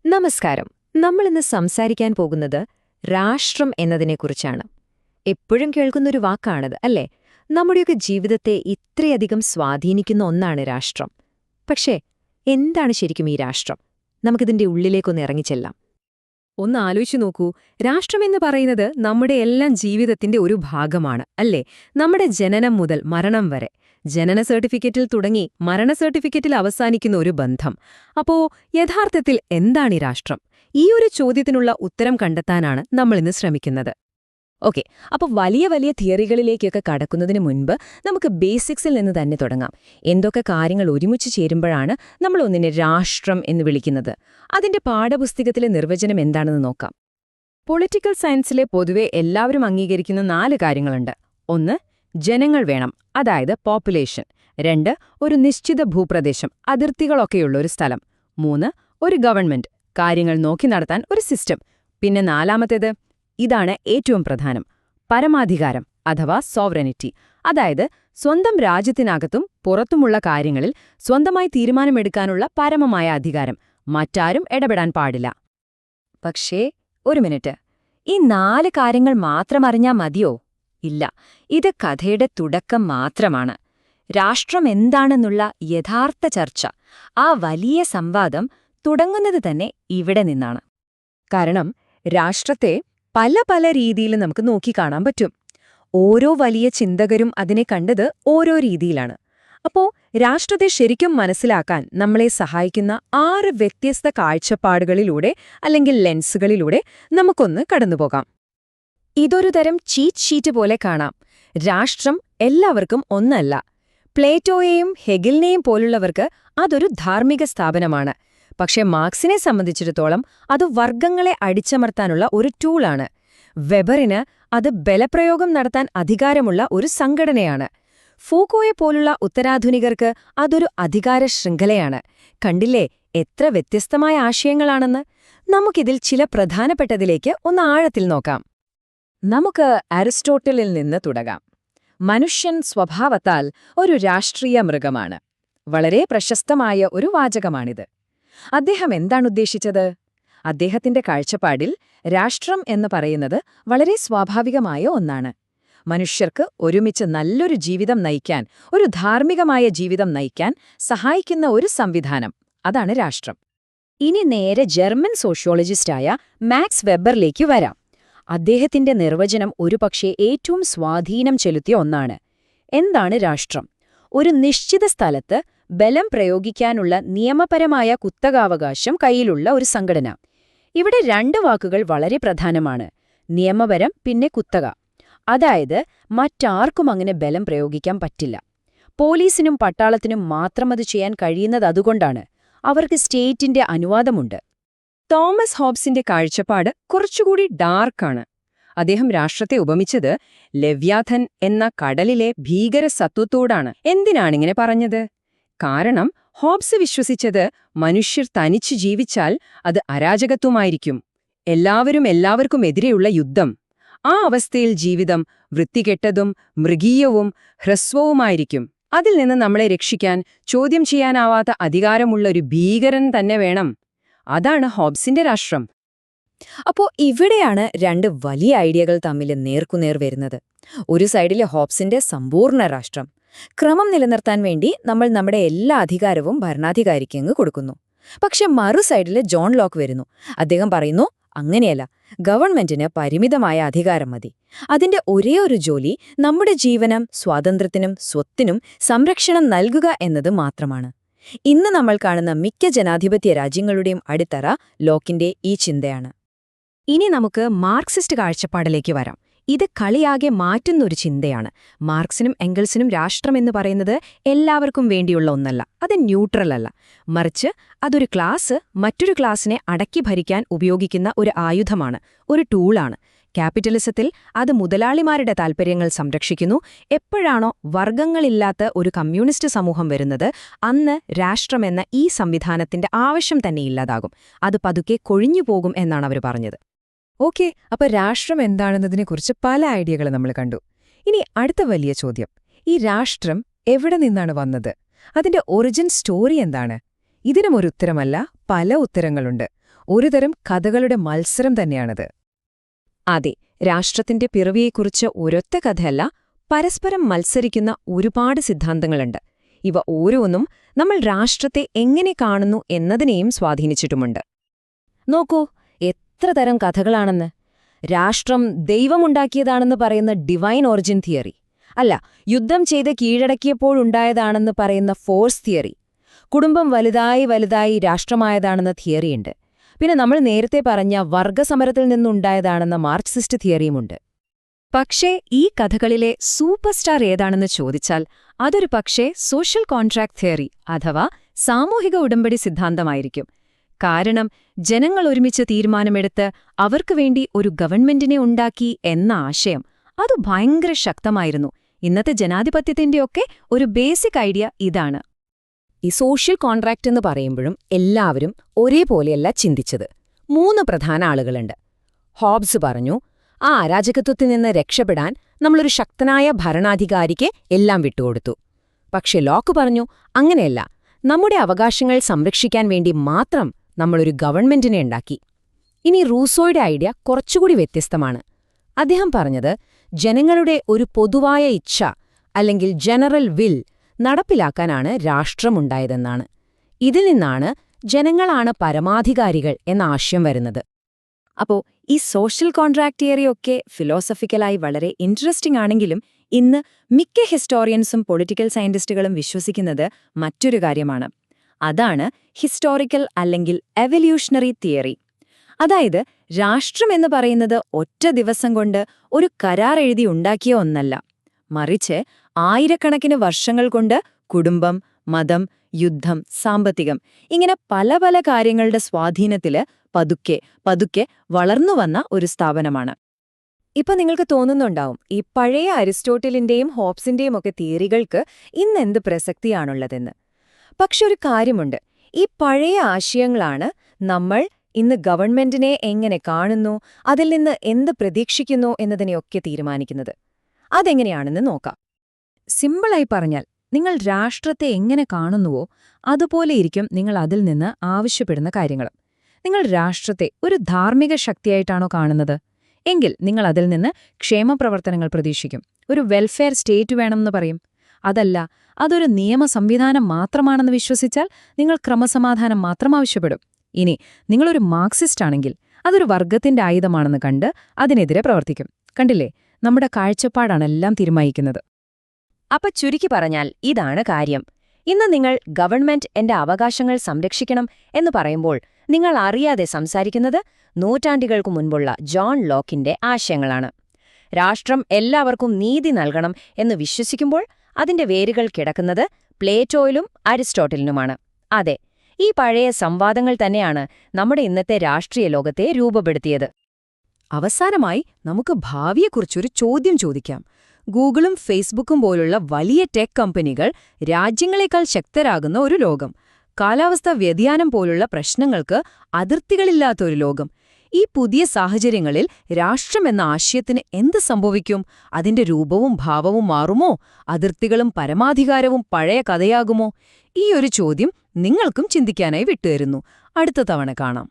നമസ്കാരം. നമ്മളിന്ന് സംസാരിക്കാൻ പോകുന്നത് രാഷ്ട്രം എന്നതിനെക്കുറിച്ചാണ്. എപ്പോഴും കേൾക്കുന്നൊരു വാക്കാണത്, അല്ലേ? നമ്മുടെയൊക്കെ ജീവിതത്തെ ഇത്രയധികം സ്വാധീനിക്കുന്ന ഒന്നാണ് രാഷ്ട്രം. പക്ഷേ എന്താണ് ശരിക്കും ഈ രാഷ്ട്രം? നമുക്കിതിന്റെ ഉള്ളിലേക്കൊന്ന് ഇറങ്ങിച്ചെല്ലാം. ഒന്ന് ആലോചിച്ചു നോക്കൂ. രാഷ്ട്രമെന്ന് പറയുന്നത് നമ്മുടെ എല്ലാം ജീവിതത്തിന്റെ ഒരു ഭാഗമാണ്, അല്ലേ? നമ്മുടെ ജനനം മുതൽ മരണം വരെ, ജനന സർട്ടിഫിക്കറ്റിൽ തുടങ്ങി മരണ സർട്ടിഫിക്കറ്റിൽ അവസാനിക്കുന്ന ഒരു ബന്ധം. അപ്പോ യഥാർത്ഥത്തിൽ എന്താണീ രാഷ്ട്രം? ഈ ഒരു ചോദ്യത്തിനുള്ള ഉത്തരം കണ്ടെത്താനാണ് നമ്മളിന്ന് ശ്രമിക്കുന്നത്. ഓക്കെ, അപ്പോൾ വലിയ വലിയ തിയറികളിലേക്കൊക്കെ കടക്കുന്നതിന് മുൻപ് നമുക്ക് ബേസിക്സിൽ നിന്ന് തന്നെ തുടങ്ങാം. എന്തൊക്കെ കാര്യങ്ങൾ ഒരുമിച്ച് ചേരുമ്പോഴാണ് നമ്മൾ ഒന്നിനെ രാഷ്ട്രം എന്ന് വിളിക്കുന്നത്? അതിന്റെ പാഠപുസ്തകത്തിലെ നിർവചനം എന്താണെന്ന് നോക്കാം. പൊളിറ്റിക്കൽ സയൻസിലെ പൊതുവെ എല്ലാവരും അംഗീകരിക്കുന്ന 4 കാര്യങ്ങളുണ്ട്. 1, ജനങ്ങൾ വേണം, അതായത് പോപ്പുലേഷൻ. 2, ഒരു നിശ്ചിത ഭൂപ്രദേശം, അതിർത്തികളൊക്കെയുള്ള ഒരു സ്ഥലം. 3, ഒരു ഗവൺമെന്റ്, കാര്യങ്ങൾ നോക്കി നടത്താൻ ഒരു സിസ്റ്റം. പിന്നെ 4-മത്തേത്, ഇതാണ് ഏറ്റവും പ്രധാനം, പരമാധികാരം അഥവാ സോവറനിറ്റി. അതായത് സ്വന്തം രാജ്യത്തിനകത്തും പുറത്തുമുള്ള കാര്യങ്ങളിൽ സ്വന്തമായി തീരുമാനമെടുക്കാനുള്ള പരമമായ അധികാരം. മറ്റാരും ഇടപെടാൻ പാടില്ല. പക്ഷേ ഒരു മിനിറ്റ്, ഈ 4 കാര്യങ്ങൾ മാത്രം അറിഞ്ഞാൽ മതിയോ? ഇല്ല, ഇത് കഥയുടെ തുടക്കം മാത്രമാണ്. രാഷ്ട്രം എന്താണെന്നുള്ള യഥാർത്ഥ ചർച്ച, ആ വലിയ സംവാദം തുടങ്ങുന്നത് തന്നെ ഇവിടെ നിന്നാണ്. കാരണം രാഷ്ട്രത്തെ പല പല രീതിയിൽ നമുക്ക് നോക്കിക്കാണാൻ പറ്റും. ഓരോ വലിയ ചിന്തകരും അതിനെ കണ്ടത് ഓരോ രീതിയിലാണ്. അപ്പോ രാഷ്ട്രത്തെ ശരിക്കും മനസ്സിലാക്കാൻ നമ്മളെ സഹായിക്കുന്ന 6 വ്യത്യസ്ത കാഴ്ചപ്പാടുകളിലൂടെ അല്ലെങ്കിൽ ലെൻസുകളിലൂടെ നമുക്കൊന്ന് കടന്നുപോകാം. ഇതൊരു തരം ചീറ്റ് ഷീറ്റ് പോലെ കാണാം. രാഷ്ട്രം എല്ലാവർക്കും ഒന്നല്ല. പ്ലേറ്റോയെയും ഹെഗലിനെയും പോലുള്ളവർക്ക് അതൊരു ധാർമ്മിക സ്ഥാപനമാണ്. പക്ഷേ മാർക്സിനെ സംബന്ധിച്ചിടത്തോളം അത് വർഗങ്ങളെ അടിച്ചമർത്താനുള്ള ഒരു ടൂളാണ്. വെബറിന് അത് ബലപ്രയോഗം നടത്താൻ അധികാരമുള്ള ഒരു സംഘടനയാണ്. ഫൂക്കോയെ പോലുള്ള ഉത്തരാധുനികർക്ക് അതൊരു അധികാര ശൃംഖലയാണ്. കണ്ടില്ലേ എത്ര വ്യത്യസ്തമായ ആശയങ്ങളാണെന്ന്? നമുക്കിതിൽ ചില പ്രധാനപ്പെട്ടതിലേക്ക് ഒന്ന് ആഴത്തിൽ നോക്കാം. നമുക്ക് അരിസ്റ്റോട്ടലിൽ നിന്ന് തുടങ്ങാം. മനുഷ്യൻ സ്വഭാവത്താൽ ഒരു രാഷ്ട്രീയ മൃഗമാണ്. വളരെ പ്രശസ്തമായ ഒരു വാചകമാണിത്. അദ്ദേഹം എന്താണ് ഉദ്ദേശിച്ചത്? അദ്ദേഹത്തിന്റെ കാഴ്ചപ്പാടിൽ രാഷ്ട്രം എന്ന് പറയുന്നത് വളരെ സ്വാഭാവികമായ ഒന്നാണ്. മനുഷ്യർക്ക് ഒരുമിച്ച് നല്ലൊരു ജീവിതം നയിക്കാൻ, ഒരു ധാർമ്മികമായ ജീവിതം നയിക്കാൻ സഹായിക്കുന്ന ഒരു സംവിധാനം, അതാണ് രാഷ്ട്രം. ഇനി നേരെ ജർമ്മൻ സോഷ്യോളജിസ്റ്റായ മാക്സ് വെബറിലേക്ക് വരാം. അദ്ദേഹത്തിന്റെ നിർവചനം ഒരുപക്ഷെ ഏറ്റവും സ്വാധീനം ചെലുത്തിയ ഒന്നാണ്. എന്താണ് രാഷ്ട്രം? ഒരു നിശ്ചിത സ്ഥലത്ത് ബലം പ്രയോഗിക്കാനുള്ള നിയമപരമായ കുത്തകാവകാശം കയ്യിലുള്ള ഒരു സംഘടന. ഇവിടെ 2 വാക്കുകൾ വളരെ പ്രധാനമാണ്: നിയമപരം, പിന്നെ കുത്തക. അതായത് മറ്റാർക്കും അങ്ങനെ ബലം പ്രയോഗിക്കാൻ പറ്റില്ല. പോലീസിനും പട്ടാളത്തിനും മാത്രം അത് ചെയ്യാൻ കഴിയുന്നത് അതുകൊണ്ടാണ്. അവർക്ക് സ്റ്റേറ്റിന്റെ അനുവാദമുണ്ട്. തോമസ് ഹോബ്സിന്റെ കാഴ്ചപ്പാട് കുറച്ചുകൂടി ഡാർക്കാണ്. അദ്ദേഹം രാഷ്ട്രത്തെ ഉപമിച്ചത് ലെവ്യാഥൻ എന്ന കടലിലെ ഭീകരസത്വത്തോടാണ്. എന്തിനാണിങ്ങനെ പറഞ്ഞത്? കാരണം ഹോബ്സ് വിശ്വസിച്ചത് മനുഷ്യർ തനിച്ചു ജീവിച്ചാൽ അത് അരാജകത്വമായിരിക്കും, എല്ലാവരും എല്ലാവർക്കും എതിരെയുള്ള യുദ്ധം. ആ അവസ്ഥയിൽ ജീവിതം വൃത്തികെട്ടതും മൃഗീയവും ഹ്രസ്വവുമായിരിക്കും. അതിൽ നിന്ന് നമ്മളെ രക്ഷിക്കാൻ ചോദ്യം ചെയ്യാനാവാത്ത അധികാരമുള്ള ഒരു ഭീകരൻ തന്നെ വേണം. അതാണ് ഹോബ്സിന്റെ രാഷ്ട്രം. അപ്പോ ഇവിടെയാണ് 2 വലിയ ഐഡിയകൾ തമ്മിൽ നേർക്കുനേർ വരുന്നത്. ഒരു സൈഡിലെ ഹോബ്സിന്റെ സമ്പൂർണ്ണ രാഷ്ട്രം, ക്രമം നിലനിർത്താൻ വേണ്ടി നമ്മൾ നമ്മുടെ എല്ലാ അധികാരവും ഭരണാധികാരിക്ക് അങ്ങ് കൊടുക്കുന്നു. പക്ഷെ മറു സൈഡിലെ ജോൺ ലോക്ക് വരുന്നു. അദ്ദേഹം പറയുന്നു, അങ്ങനെയല്ല, ഗവൺമെന്റിന് പരിമിതമായ അധികാരം മതി. അതിന്റെ ഒരേ ഒരു ജോലി നമ്മുടെ ജീവനും സ്വാതന്ത്ര്യത്തിനും സ്വത്തിനും സംരക്ഷണം നൽകുക എന്നത് മാത്രമാണ്. ഇന്ന് നമ്മൾ കാണുന്ന മിക്ക ജനാധിപത്യ രാജ്യങ്ങളുടെയും അടിത്തറ ലോക്കിന്റെ ഈ ചിന്തയാണ്. ഇനി നമുക്ക് മാർക്സിസ്റ്റ് കാഴ്ചപ്പാടിലേക്ക് വരാം. ഇത് കളിയാകെ മാറ്റുന്നൊരു ചിന്തയാണ്. മാർക്സിനും എംഗൽസിനും രാഷ്ട്രമെന്ന് പറയുന്നത് എല്ലാവർക്കും വേണ്ടിയുള്ള ഒന്നല്ല, അത് ന്യൂട്രൽ അല്ല. മറിച്ച് അതൊരു ക്ലാസ് മറ്റൊരു ക്ലാസിനെ അടക്കി ഭരിക്കാൻ ഉപയോഗിക്കുന്ന ഒരു ആയുധമാണ്, ഒരു ടൂളാണ്. ക്യാപിറ്റലിസത്തിൽ അത് മുതലാളിമാരുടെ താൽപ്പര്യങ്ങൾ സംരക്ഷിക്കുന്നു. എപ്പോഴാണോ വർഗങ്ങളില്ലാത്ത ഒരു കമ്മ്യൂണിസ്റ്റ് സമൂഹം വരുന്നത്, അന്ന് രാഷ്ട്രമെന്ന ഈ സംവിധാനത്തിന്റെ ആവശ്യം തന്നെ ഇല്ലാതാകും. അത് പതുക്കെ കൊഴിഞ്ഞുപോകും എന്നാണ് അവർ പറഞ്ഞത്. ഓക്കെ, അപ്പൊ രാഷ്ട്രം എന്താണെന്നതിനെക്കുറിച്ച് പല ഐഡിയകൾ നമ്മൾ കണ്ടു. ഇനി അടുത്ത വലിയ ചോദ്യം, ഈ രാഷ്ട്രം എവിടെ നിന്നാണ് വന്നത്? അതിന്റെ ഒറിജിൻ സ്റ്റോറി എന്താണ്? ഇതിനും ഒരു ഉത്തരമല്ല, പല ഉത്തരങ്ങളുണ്ട്. ഒരുതരം കഥകളുടെ മത്സരം തന്നെയാണത്. അതെ, രാഷ്ട്രത്തിന്റെ പിറവിയെക്കുറിച്ച് ഒരൊറ്റ കഥയല്ല, പരസ്പരം മത്സരിക്കുന്ന ഒരുപാട് സിദ്ധാന്തങ്ങളുണ്ട്. ഇവ ഓരോന്നും നമ്മൾ രാഷ്ട്രത്തെ എങ്ങനെ കാണുന്നു എന്നതിനെയും സ്വാധീനിച്ചിട്ടുമുണ്ട്. നോക്കൂ, എത്ര തരം കഥകളാണെന്ന്. രാഷ്ട്രം ദൈവമുണ്ടാക്കിയതാണെന്ന് പറയുന്ന ഡിവൈൻ ഒറിജിൻ തിയറി, അല്ല യുദ്ധം ചെയ്ത് കീഴടക്കിയപ്പോഴുണ്ടായതാണെന്ന് പറയുന്ന ഫോഴ്സ് തിയറി, കുടുംബം വലുതായി വലുതായി രാഷ്ട്രമായതാണെന്ന തിയറിയുണ്ട്. പിന്നെ നമ്മൾ നേരത്തെ പറഞ്ഞ വർഗസമരത്തിൽ നിന്നുണ്ടായതാണെന്ന മാർക്സിസ്റ്റ് തിയറിയുമുണ്ട്. പക്ഷേ ഈ കഥകളിലെ സൂപ്പർ സ്റ്റാർ ഏതാണെന്ന് ചോദിച്ചാൽ അതൊരു പക്ഷേ സോഷ്യൽ കോൺട്രാക്ട് തിയറി അഥവാ സാമൂഹിക ഉടമ്പടി സിദ്ധാന്തമായിരിക്കും. കാരണം ജനങ്ങൾ ഒരുമിച്ച് തീരുമാനമെടുത്ത് അവർക്ക് വേണ്ടി ഒരു ഗവൺമെന്റിനെ ഉണ്ടാക്കി എന്ന ആശയം അത് ഭയങ്കര ശക്തമായിരുന്നു. ഇന്നത്തെ ജനാധിപത്യത്തിന്റെയൊക്കെ ഒരു ബേസിക് ഐഡിയ ഇതാണ്. ഈ സോഷ്യൽ കോൺട്രാക്ട് എന്ന് പറയുമ്പോഴും എല്ലാവരും ഒരേപോലെയല്ല ചിന്തിച്ചത്. 3 പ്രധാന ആളുകളുണ്ട്. ഹോബ്സ് പറഞ്ഞു, ആ അരാജകത്വത്തിൽ നിന്ന് രക്ഷപ്പെടാൻ നമ്മളൊരു ശക്തനായ ഭരണാധികാരിക്ക് എല്ലാം വിട്ടുകൊടുത്തു. പക്ഷെ ലോക്ക് പറഞ്ഞു, അങ്ങനെയല്ല, നമ്മുടെ അവകാശങ്ങൾ സംരക്ഷിക്കാൻ വേണ്ടി മാത്രം നമ്മളൊരു ഗവൺമെന്റിനെ ഉണ്ടാക്കി. ഇനി റൂസോയുടെ ഐഡിയ കുറച്ചുകൂടി വ്യത്യസ്തമാണ്. അദ്ദേഹം പറഞ്ഞത് ജനങ്ങളുടെ ഒരു പൊതുവായ ഇച്ഛ അല്ലെങ്കിൽ ജനറൽ വിൽ നടപ്പിലാക്കാനാണ് രാഷ്ട്രമുണ്ടായതെന്നാണ്. ഇതിൽ നിന്നാണ് ജനങ്ങളാണ് പരമാധികാരികൾ എന്ന ആശയം വരുന്നത്. അപ്പോ ഈ സോഷ്യൽ കോൺട്രാക്ട് തിയറിയൊക്കെ ഫിലോസഫിക്കലായി വളരെ ഇൻട്രസ്റ്റിംഗ് ആണെങ്കിലും ഇന്ന് മിക്ക ഹിസ്റ്റോറിയൻസും പൊളിറ്റിക്കൽ സയന്റിസ്റ്റുകളും വിശ്വസിക്കുന്നത് മറ്റൊരു കാര്യമാണ്. അതാണ് ഹിസ്റ്റോറിക്കൽ അല്ലെങ്കിൽ എവല്യൂഷണറി തിയറി. അതായത് രാഷ്ട്രമെന്ന് പറയുന്നത് ഒറ്റ ദിവസം കൊണ്ട് ഒരു കരാർ എഴുതി ഉണ്ടാക്കിയ ഒന്നല്ല, മറിച്ച് ആയിരക്കണക്കിന് വർഷങ്ങൾ കൊണ്ട് കുടുംബം, മതം, യുദ്ധം, സാമ്പത്തികം ഇങ്ങനെ പല പല കാര്യങ്ങളുടെ സ്വാധീനത്തില് പതുക്കെ പതുക്കെ വളർന്നുവന്ന ഒരു സ്ഥാപനമാണ്. ഇപ്പൊ നിങ്ങൾക്ക് തോന്നുന്നുണ്ടാവും, ഈ പഴയ അരിസ്റ്റോട്ടിലിന്റെയും ഹോബ്സിന്റെയും ഒക്കെ തിയറികൾക്ക് ഇന്നെന്ത് പ്രസക്തിയാണുള്ളതെന്ന്. പക്ഷെ ഒരു കാര്യമുണ്ട്, ഈ പഴയ ആശയങ്ങളാണ് നമ്മൾ ഇന്ന് ഗവൺമെന്റിനെ എങ്ങനെ കാണുന്നു, അതിൽ നിന്ന് എന്ത് പ്രതീക്ഷിക്കുന്നു എന്നതിനെയൊക്കെ തീരുമാനിക്കുന്നത്. അതെങ്ങനെയാണെന്ന് നോക്കാം. സിമ്പിളായി പറഞ്ഞാൽ, നിങ്ങൾ രാഷ്ട്രത്തെ എങ്ങനെ കാണുന്നുവോ അതുപോലെയിരിക്കും നിങ്ങൾ അതിൽ നിന്ന് ആവശ്യപ്പെടുന്ന കാര്യങ്ങളും. നിങ്ങൾ രാഷ്ട്രത്തെ ഒരു ധാർമ്മിക ശക്തിയായിട്ടാണോ കാണുന്നത്? എങ്കിൽ നിങ്ങൾ അതിൽ നിന്ന് ക്ഷേമപ്രവർത്തനങ്ങൾ പ്രതീക്ഷിക്കും. ഒരു വെൽഫെയർ സ്റ്റേറ്റ് വേണമെന്ന് പറയും. അതല്ല, അതൊരു നിയമ സംവിധാനം മാത്രമാണെന്ന് വിശ്വസിച്ചാൽ നിങ്ങൾ ക്രമസമാധാനം മാത്രം ആവശ്യപ്പെടും. ഇനി നിങ്ങളൊരു മാർക്സിസ്റ്റ് ആണെങ്കിൽ അതൊരു വർഗത്തിന്റെ ആയുധമാണെന്ന് കണ്ട് അതിനെതിരെ പ്രവർത്തിക്കും. കണ്ടില്ലേ, നമ്മുടെ കാഴ്ചപ്പാടാണെല്ലാം തീരുമാനിക്കുന്നത്. അപ്പൊ ചുരുക്കി പറഞ്ഞാൽ ഇതാണ് കാര്യം. ഇന്ന് നിങ്ങൾ ഗവൺമെന്റ് എന്റെ അവകാശങ്ങൾ സംരക്ഷിക്കണം എന്ന് പറയുമ്പോൾ നിങ്ങൾ അറിയാതെ സംസാരിക്കുന്നത് നൂറ്റാണ്ടുകൾക്കു മുൻപുള്ള ജോൺ ലോക്കിന്റെ ആശയങ്ങളാണ്. രാഷ്ട്രം എല്ലാവർക്കും നീതി നൽകണം എന്ന് വിശ്വസിക്കുമ്പോൾ അതിന്റെ വേരുകൾ കിടക്കുന്നത് പ്ലേറ്റോയിലും അരിസ്റ്റോട്ടലിനുമാണ്. അതെ, ഈ പഴയ സംവാദങ്ങൾ തന്നെയാണ് നമ്മുടെ ഇന്നത്തെ രാഷ്ട്രീയ ലോകത്തെ രൂപപ്പെടുത്തിയത്. അവസാനമായി നമുക്ക് ഭാവിയെക്കുറിച്ചൊരു ചോദ്യം ചോദിക്കാം. ഗൂഗിളും ഫേസ്ബുക്കും പോലുള്ള വലിയ ടെക് കമ്പനികൾ രാജ്യങ്ങളെക്കാൾ ശക്തരാകുന്ന ഒരു ലോകം, കാലാവസ്ഥാ വ്യതിയാനം പോലുള്ള പ്രശ്നങ്ങൾക്ക് അതിർത്തികളില്ലാത്ത ഒരു ലോകം. ഈ പുതിയ സാഹചര്യങ്ങളിൽ രാഷ്ട്രമെന്ന ആശയത്തിന് എന്ത് സംഭവിക്കും? അതിന്റെ രൂപവും ഭാവവും മാറുമോ? അതിർത്തികളും പരമാധികാരവും പഴയ കഥയാകുമോ? ഈ ഒരു ചോദ്യം നിങ്ങൾക്കും ചിന്തിക്കാനായി വിട്ടുതരുന്നു. അടുത്ത തവണ കാണാം.